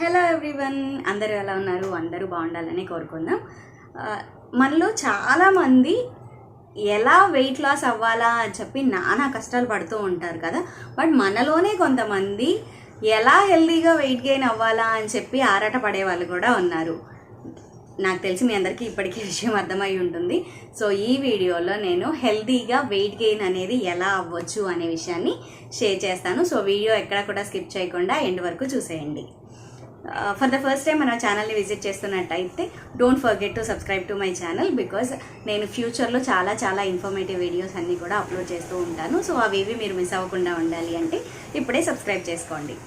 Hello everyone, అందరూ ఎలా ఉన్నారు? అందరూ బాగుండాలని కోరుకుందాం. మనలో చాలామంది ఎలా వెయిట్ లాస్ అవ్వాలా అని చెప్పి నానా కష్టాలు పడుతూ ఉంటారు కదా. బట్ మనలోనే కొంతమంది ఎలా హెల్తీగా వెయిట్ గెయిన్ అవ్వాలా అని చెప్పి ఆరాట పడే వాళ్ళు కూడా ఉన్నారు. నాకు తెలిసి మీ అందరికీ ఇప్పటికీ విషయం అర్థమై ఉంటుంది. సో ఈ వీడియోలో నేను హెల్తీగా వెయిట్ గెయిన్ అనేది ఎలా అవ్వచ్చు అనే విషయాన్ని షేర్ చేస్తాను. సో వీడియో ఎక్కడ కూడా స్కిప్ చేయకుండా ఎండ్ వరకు చూసేయండి. ఫర్ ద ఫస్ట్ టైం మన ఛానల్ని విజిట్ చేస్తున్నట్టయితే don't forget to subscribe to my channel, because నేను ఫ్యూచర్లో చాలా ఇన్ఫర్మేటివ్ వీడియోస్ అన్నీ కూడా అప్లోడ్ చేస్తూ ఉంటాను. సో అవేవి మీరు మిస్ అవ్వకుండా ఉండాలి అంటే ఇప్పుడే సబ్స్క్రైబ్ చేసుకోండి.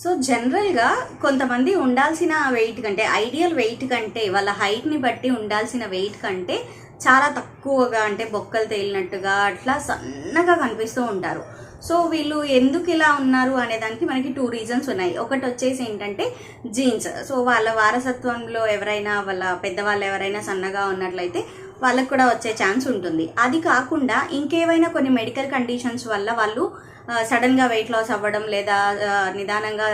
సో జనరల్గా కొంతమంది ఉండాల్సిన వెయిట్ కంటే, ఐడియల్ వెయిట్ కంటే, వాళ్ళ హైట్ని బట్టి ఉండాల్సిన వెయిట్ కంటే చాలా తక్కువగా, అంటే బొక్కలు తేలినట్టుగా అట్లా సన్నగా కనిపిస్తూ ఉంటారు. సో వీళ్ళు ఎందుకు ఇలా ఉన్నారు అనే దానికి మనకి 2 రీజన్స్ ఉన్నాయి. ఒకటి వచ్చేసి ఏంటంటే జీన్స్. సో వాళ్ళ వారసత్వంలో ఎవరైనా, వాళ్ళ పెద్దవాళ్ళు ఎవరైనా సన్నగా ఉన్నట్లయితే వాళ్ళకు కూడా వచ్చే ఛాన్స్ ఉంటుంది. అది కాకుండా ఇంకేవైనా కొన్ని మెడికల్ కండిషన్స్ వల్ల వాళ్ళు సడన్గా వెయిట్ లాస్ అవ్వడం లేదా నిదానంగా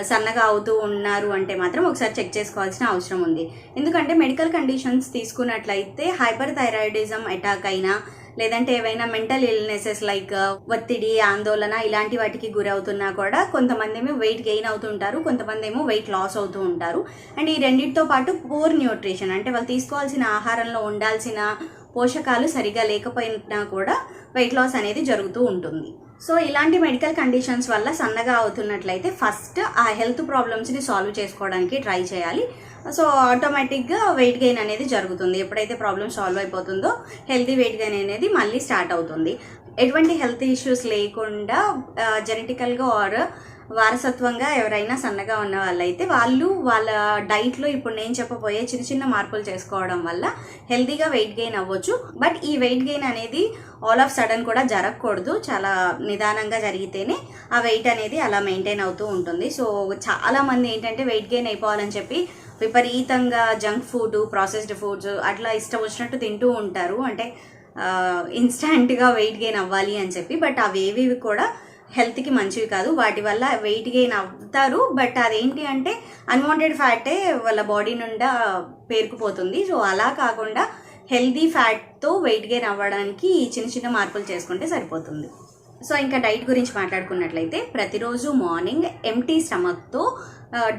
సన్నగా అవుతూ ఉన్నారు అంటే మాత్రం ఒకసారి చెక్ చేసుకోవాల్సిన అవసరం ఉంది. ఎందుకంటే మెడికల్ కండిషన్స్ తీసుకున్నట్లయితే హైపర్ థైరాయిడిజం అటాక్ అయినా, లేదంటే ఏవైనా మెంటల్ ఇల్నెసెస్ లైక్ ఒత్తిడి, ఆందోళన ఇలాంటి వాటికి గురవుతున్నా కూడా కొంతమంది ఏమో వెయిట్ గెయిన్ అవుతుంటారు, కొంతమంది ఏమో వెయిట్ లాస్ అవుతూ ఉంటారు. అండ్ ఈ రెండింటితో పాటు పూర్ న్యూట్రిషన్, అంటే వాళ్ళు తీసుకోవాల్సిన ఆహారంలో ఉండాల్సిన పోషకాలు సరిగా లేకపోయినా కూడా వెయిట్ లాస్ అనేది జరుగుతూ ఉంటుంది. సో ఇలాంటి మెడికల్ కండిషన్స్ వల్ల సన్నగా అవుతున్నట్లయితే ఫస్ట్ ఆ హెల్త్ ప్రాబ్లమ్స్ని సాల్వ్ చేసుకోవడానికి ట్రై చేయాలి. సో ఆటోమేటిక్గా వెయిట్ గెయిన్ అనేది జరుగుతుంది. ఎప్పుడైతే ప్రాబ్లమ్ సాల్వ్ అయిపోతుందో హెల్తీ వెయిట్ గెయిన్ అనేది మళ్ళీ స్టార్ట్ అవుతుంది. ఎటువంటి హెల్త్ ఇష్యూస్ లేకుండా జెనెటికల్గా ఆర్ వారసత్వంగా ఎవరైనా సన్నగా ఉన్న వాళ్ళైతే వాళ్ళు వాళ్ళ డైట్లో ఇప్పుడు నేను చెప్పబోయే చిన్న మార్పులు చేసుకోవడం వల్ల హెల్తీగా వెయిట్ గెయిన్ అవ్వచ్చు. బట్ ఈ వెయిట్ గెయిన్ అనేది ఆల్ ఆఫ్ సడన్ కూడా జరగకూడదు. చాలా నిదానంగా జరిగితేనే ఆ వెయిట్ అనేది అలా మెయింటైన్ అవుతూ ఉంటుంది. సో చాలామంది ఏంటంటే వెయిట్ గెయిన్ అయిపోవాలని చెప్పి విపరీతంగా జంక్ ఫుడ్, ప్రాసెస్డ్ ఫుడ్స్ అట్లా ఇష్టం వచ్చినట్టు తింటూ ఉంటారు. అంటే ఇన్స్టాంట్గా వెయిట్ గెయిన్ అవ్వాలి అని చెప్పి. బట్ అవేవి కూడా హెల్త్కి మంచివి కాదు. వాటి వల్ల వెయిట్ గెయిన్ అవుతారు, బట్ అదేంటి అంటే అన్వాంటెడ్ ఫ్యాటే వాళ్ళ బాడీ నుండా పేరుకుపోతుంది. సో అలా కాకుండా హెల్తీ ఫ్యాట్తో వెయిట్ గెయిన్ అవ్వడానికి చిన్న మార్పులు చేసుకుంటే సరిపోతుంది. సో ఇంకా డైట్ గురించి మాట్లాడుకున్నట్లయితే ప్రతిరోజు మార్నింగ్ ఎంప్టీ స్టమక్తో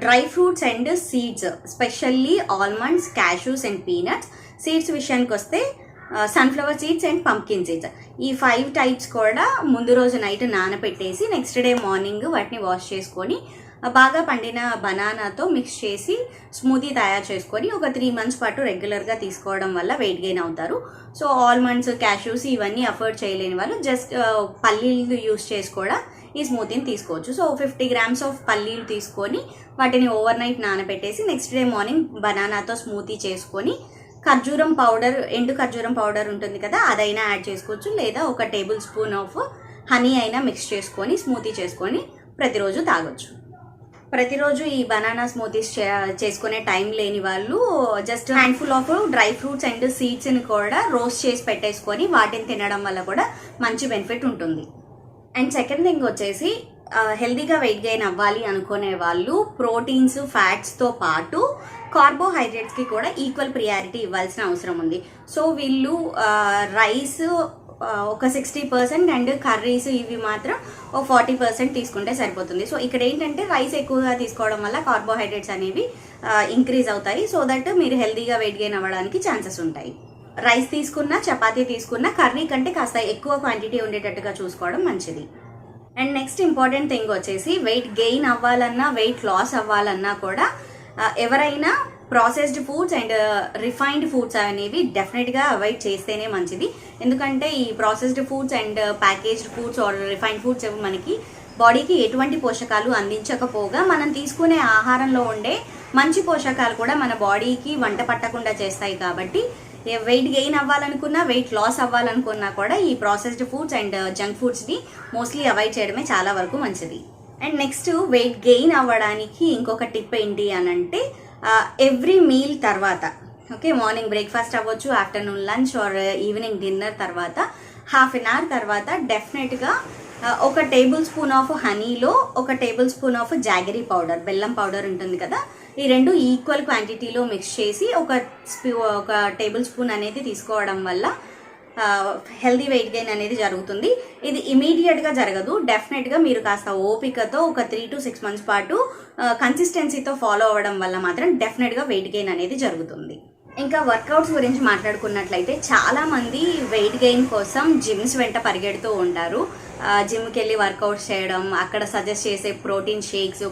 dry fruits and seeds, specially almonds, cashews and peanuts. Seeds విషయానికి వస్తే sunflower seeds and pumpkin seeds, ఈ 5 టైప్స్ కూడా ముందు రోజు నైట్ నానబెట్టేసి నెక్స్ట్ డే మార్నింగ్ వాటిని వాష్ చేసుకొని బాగా పండిన బనానాతో మిక్స్ చేసి స్మూతీ తయారు చేసుకొని ఒక 3 months పాటు రెగ్యులర్గా తీసుకోవడం వల్ల వెయిట్ గెయిన్ అవుతారు. సో ఆల్మండ్స్, క్యాష్యూస్ ఇవన్నీ అఫోర్డ్ చేయలేని వాళ్ళు జస్ట్ పల్లీలు యూస్ చేసి కూడా ఈ స్మూతీని తీసుకోవచ్చు. సో 50 grams ఆఫ్ పల్లీలు తీసుకొని వాటిని ఓవర్ నైట్ నానబెట్టేసి నెక్స్ట్ డే మార్నింగ్ బనానాతో స్మూతీ చేసుకొని ఖర్జూరం పౌడర్, ఎండు ఖర్జూరం పౌడర్ ఉంటుంది కదా, అదైనా యాడ్ చేసుకోవచ్చు. లేదా ఒక టేబుల్ స్పూన్ ఆఫ్ హనీ అయినా మిక్స్ చేసుకొని స్మూతీ చేసుకొని ప్రతిరోజు తాగొచ్చు. ప్రతిరోజు ఈ బనానా స్మూతీస్ చేసుకునే టైం లేని వాళ్ళు just handful of dry fruits and సీడ్స్ని కూడా రోస్ట్ చేసి పెట్టేసుకొని వాటిని తినడం వల్ల కూడా మంచి బెనిఫిట్ ఉంటుంది. అండ్ సెకండ్ థింగ్ వచ్చేసి హెల్తీగా వెయిట్ గెయిన్ అవ్వాలి అనుకునే వాళ్ళు ప్రోటీన్స్, ఫ్యాట్స్తో పాటు కార్బోహైడ్రేట్స్కి కూడా ఈక్వల్ ప్రియారిటీ ఇవ్వాల్సిన అవసరం ఉంది. సో వీళ్ళు రైస్ ఒక 60% అండ్ కర్రీస్ ఇవి మాత్రం ఒక 40% తీసుకుంటే సరిపోతుంది. సో ఇక్కడ ఏంటంటే రైస్ ఎక్కువగా తీసుకోవడం వల్ల కార్బోహైడ్రేట్స్ అనేవి ఇంక్రీజ్ అవుతాయి. సో దట్ మీరు హెల్తీగా వెయిట్ గెయిన్ అవ్వడానికి ఛాన్సెస్ ఉంటాయి. రైస్ తీసుకున్నా, చపాతీ తీసుకున్నా కర్రీ కంటే కాస్త ఎక్కువ క్వాంటిటీ ఉండేటట్టుగా చూసుకోవడం మంచిది. అండ్ నెక్స్ట్ ఇంపార్టెంట్ థింగ్ వచ్చేసి వెయిట్ గెయిన్ అవ్వాలన్నా, వెయిట్ లాస్ అవ్వాలన్నా కూడా ఎవరైనా processed foods and refined foods అనేవి డెఫినెట్గా అవాయిడ్ చేస్తేనే మంచిది. ఎందుకంటే ఈ processed foods and packaged foods or refined foods మనకి బాడీకి ఎటువంటి పోషకాలు అందించకపోగా మనం తీసుకునే ఆహారంలో ఉండే మంచి పోషకాలు కూడా మన బాడీకి వంట పట్టకుండా చేస్తాయి. కాబట్టి వెయిట్ గెయిన్ అవ్వాలనుకున్నా, వెయిట్ లాస్ అవ్వాలనుకున్నా కూడా ఈ ప్రాసెస్డ్ ఫుడ్స్ అండ్ జంక్ ఫుడ్స్ని మోస్ట్లీ అవాయిడ్ చేయడమే చాలా వరకు మంచిది. అండ్ నెక్స్ట్ వెయిట్ గెయిన్ అవ్వడానికి ఇంకొక టిప్ ఏంటి అని అంటే ఎవ్రీ మీల్ తర్వాత, ఓకే, మార్నింగ్ బ్రేక్ఫాస్ట్ అవ్వచ్చు, afternoon lunch or evening dinner తర్వాత ½ an hour తర్వాత డెఫినెట్గా ఒక టేబుల్ స్పూన్ ఆఫ్ హనీలో ఒక table spoon of jaggery powder, బెల్లం పౌడర్ ఉంటుంది కదా, ఈ రెండు ఈక్వల్ క్వాంటిటీలో మిక్స్ చేసి ఒక టేబుల్ స్పూన్ అనేది తీసుకోవడం వల్ల హెల్దీ వెయిట్ గెయిన్ అనేది జరుగుతుంది. ఇది ఇమీడియట్గా జరగదు. డెఫినెట్గా మీరు కాస్త ఓపికతో ఒక 3 to 6 months పాటు కన్సిస్టెన్సీతో ఫాలో అవ్వడం వల్ల మాత్రం డెఫినెట్గా వెయిట్ గెయిన్ అనేది జరుగుతుంది. ఇంకా వర్కౌట్స్ గురించి మాట్లాడుకున్నట్లయితే చాలామంది వెయిట్ గెయిన్ కోసం జిమ్స్ వెంట పరిగెడుతూ ఉంటారు. జిమ్కి వెళ్ళి వర్కౌట్స్ చేయడం, అక్కడ సజెస్ట్ చేసే ప్రోటీన్ షేక్స్,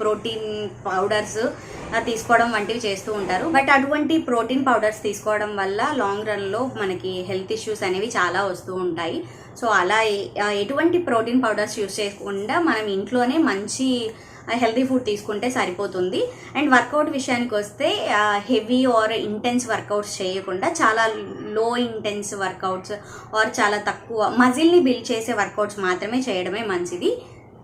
ప్రోటీన్ పౌడర్స్ తీసుకోవడం వంటివి చేస్తూ ఉంటారు. బట్ అటువంటి ప్రోటీన్ పౌడర్స్ తీసుకోవడం వల్ల లాంగ్ రన్లో మనకి హెల్త్ ఇష్యూస్ అనేవి చాలా వస్తూ ఉంటాయి. సో అలా ఎటువంటి ప్రోటీన్ పౌడర్స్ యూస్ చేయకుండా మనం ఇంట్లోనే మంచి హెల్తీ ఫుడ్ తీసుకుంటే సరిపోతుంది. అండ్ వర్కౌట్ విషయానికి వస్తే హెవీ ఆర్ ఇంటెన్స్ వర్కౌట్స్ చేయకుండా చాలా లో ఇంటెన్స్ వర్కౌట్స్ ఆర్ చాలా తక్కువ మజిల్ని బిల్డ్ చేసే వర్కౌట్స్ మాత్రమే చేయడమే మంచిది.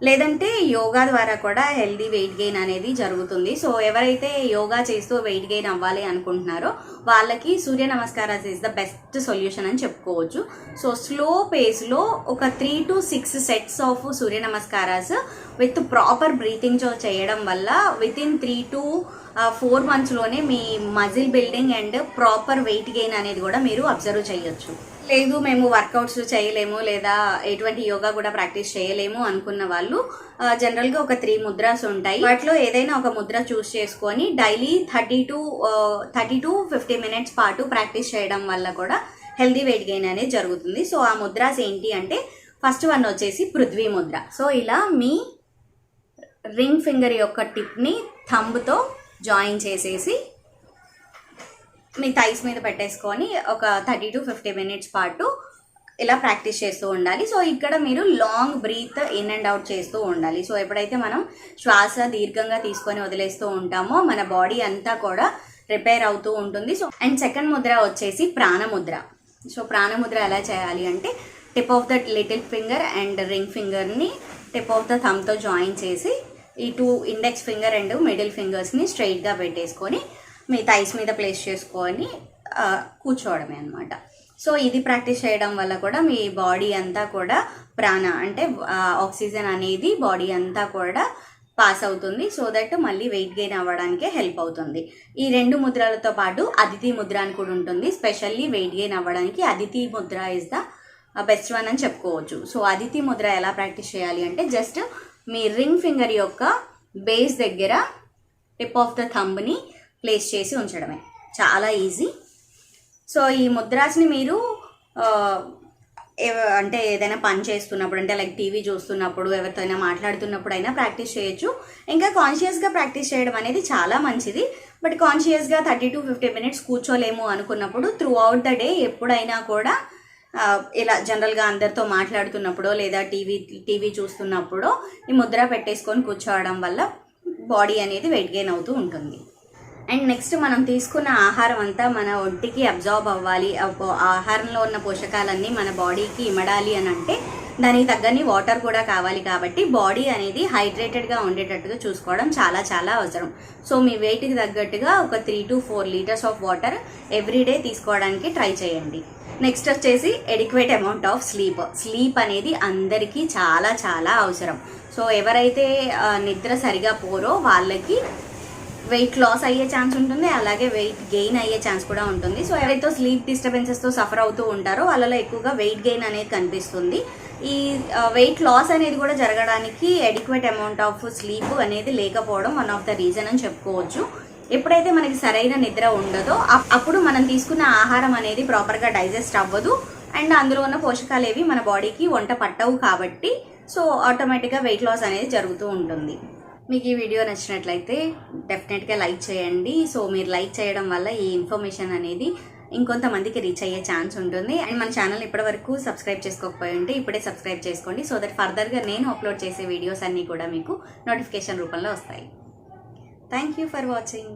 లేదంటే యోగా ద్వారా కూడా హెల్దీ వెయిట్ గెయిన్ అనేది జరుగుతుంది. సో ఎవరైతే యోగా చేస్తూ వెయిట్ గెయిన్ అవ్వాలి అనుకుంటున్నారో వాళ్ళకి సూర్య నమస్కారాస్ ఈజ్ ద బెస్ట్ సొల్యూషన్ అని చెప్పుకోవచ్చు. సో స్లో పేస్లో ఒక 3 to 6 sets of Surya namaskaras with proper breathing చేయడం వల్ల వితిన్ 3 to 4 monthsలోనే మీ muscle building and proper weight gain అనేది కూడా మీరు అబ్జర్వ్ చేయొచ్చు. లేదు మేము వర్కౌట్స్ చేయలేము లేదా ఎటువంటి యోగా కూడా ప్రాక్టీస్ చేయలేము అనుకున్న వాళ్ళు జనరల్గా ఒక 3 ముద్రాస్ ఉంటాయి. వాటిలో ఏదైనా ఒక ముద్ర చూస్ చేసుకొని డైలీ 30 to 50 minutes పాటు ప్రాక్టీస్ చేయడం వల్ల కూడా హెల్దీ వెయిట్ గెయిన్ అనేది జరుగుతుంది. సో ఆ ముద్రాస్ ఏంటి అంటే ఫస్ట్ వన్ వచ్చేసి పృథ్వీ ముద్ర. సో ఇలా మీ రింగ్ ఫింగర్ యొక్క టిప్ని థంబ్తో జాయిన్ చేసేసి మీ థైస్ మీద పెట్టేసుకొని ఒక 30 to 50 minutes పాటు ఇలా ప్రాక్టీస్ చేస్తూ ఉండాలి. సో ఇక్కడ మీరు long breath in and out చేస్తూ ఉండాలి. సో ఎప్పుడైతే మనం శ్వాస దీర్ఘంగా తీసుకొని వదిలేస్తూ ఉంటామో మన బాడీ అంతా కూడా రిపేర్ అవుతూ ఉంటుంది. సో అండ్ సెకండ్ ముద్ర వచ్చేసి ప్రాణముద్ర. సో ప్రాణముద్ర ఎలా చేయాలి అంటే tip of the little finger and ring ఫింగర్ని టిప్ ఆఫ్ ద థంబ్తో జాయిన్ చేసి ఈ 2 ఇండెక్స్ ఫింగర్ అండ్ మిడిల్ ఫింగర్స్ని స్ట్రైట్గా పెట్టేసుకొని మీ థైస్ మీద ప్లేస్ చేసుకొని కూర్చోవడమే అనమాట. సో ఇది ప్రాక్టీస్ చేయడం వల్ల కూడా మీ బాడీ అంతా కూడా ప్రాణ అంటే ఆక్సిజన్ అనేది బాడీ అంతా కూడా పాస్ అవుతుంది. సో దట్ మళ్ళీ వెయిట్ గెయిన్ అవ్వడానికే హెల్ప్ అవుతుంది. ఈ 2 ముద్రలతో పాటు అదితి ముద్ర అని కూడా ఉంటుంది. స్పెషల్లీ వెయిట్ గెయిన్ అవ్వడానికి Aditi Mudra is the best one అని చెప్పుకోవచ్చు. సో అదితి ముద్ర ఎలా ప్రాక్టీస్ చేయాలి అంటే జస్ట్ మీ రింగ్ ఫింగర్ యొక్క బేస్ దగ్గర టిప్ ఆఫ్ ద థంబ్ని ప్లేస్ చేసి ఉంచడమే, చాలా ఈజీ. సో ఈ ముద్రాస్ని మీరు అంటే ఏదైనా పని చేస్తున్నప్పుడు అంటే లైక్ టీవీ చూస్తున్నప్పుడు ఎవరితోనైనా మాట్లాడుతున్నప్పుడు అయినా ప్రాక్టీస్ చేయొచ్చు. ఇంకా కాన్షియస్గా ప్రాక్టీస్ చేయడం అనేది చాలా మంచిది. బట్ కాన్షియస్గా 30 to 50 minutes కూర్చోలేము అనుకున్నప్పుడు త్రూ అవుట్ ద డే ఎప్పుడైనా కూడా ఇలా జనరల్గా అందరితో మాట్లాడుతున్నప్పుడో లేదా టీవీ చూస్తున్నప్పుడో ఈ ముద్ర పెట్టేసుకొని కూర్చోవడం వల్ల బాడీ అనేది వెయిట్ గెయిన్ అవుతూ ఉంటుంది. అండ్ నెక్స్ట్ మనం తీసుకున్న ఆహారం అంతా మన ఒంటికి అబ్జార్బ్ అవ్వాలి, ఆహారంలో ఉన్న పోషకాలన్నీ మన బాడీకి ఇమడాలి అని అంటే దానికి తగ్గని వాటర్ కూడా కావాలి. కాబట్టి బాడీ అనేది హైడ్రేటెడ్గా ఉండేటట్టుగా చూసుకోవడం చాలా చాలా అవసరం. సో మీ వెయిట్కి తగ్గట్టుగా ఒక 3 to 4 liters of water everyday తీసుకోవడానికి ట్రై చేయండి. నెక్స్ట్ వచ్చేసి ఎడిక్వేట్ అమౌంట్ ఆఫ్ స్లీప్ అనేది అందరికీ చాలా చాలా అవసరం. సో ఎవరైతే నిద్ర సరిగా పోరో వాళ్ళకి వెయిట్ లాస్ అయ్యే ఛాన్స్ ఉంటుంది, అలాగే వెయిట్ గెయిన్ అయ్యే ఛాన్స్ కూడా ఉంటుంది. సో ఎవరైతే స్లీప్ డిస్టర్బెన్సెస్తో సఫర్ అవుతూ ఉంటారో వాళ్ళలో ఎక్కువగా వెయిట్ గెయిన్ అనేది కనిపిస్తుంది. ఈ వెయిట్ లాస్ అనేది కూడా జరగడానికి ఎడిక్వేట్ అమౌంట్ ఆఫ్ స్లీప్ అనేది లేకపోవడం వన్ ఆఫ్ ద రీజన్ అని చెప్పుకోవచ్చు. ఎప్పుడైతే మనకి సరైన నిద్ర ఉండదో అప్పుడు మనం తీసుకున్న ఆహారం అనేది ప్రాపర్గా డైజెస్ట్ అవ్వదు అండ్ అందులో ఉన్న పోషకాలు ఏవి మన బాడీకి వంట పట్టవు. కాబట్టి సో ఆటోమేటిక్గా వెయిట్ లాస్ అనేది జరుగుతూ ఉంటుంది. మీకు ఈ వీడియో నచ్చినట్లయితే డెఫినెట్గా లైక్ చేయండి. సో మీరు లైక్ చేయడం వల్ల ఈ ఇన్ఫర్మేషన్ అనేది ఇంకొంతమందికి రీచ్ అయ్యే ఛాన్స్ ఉంటుంది. అండ్ మన ఛానల్ ఇప్పటివరకు సబ్స్క్రైబ్ చేసుకోకపోయి ఉంటే ఇప్పుడే సబ్స్క్రైబ్ చేసుకోండి. సో దట్ ఫర్దర్గా నేను అప్లోడ్ చేసే వీడియోస్ అన్నీ కూడా మీకు నోటిఫికేషన్ రూపంలో వస్తాయి. Thank you for watching.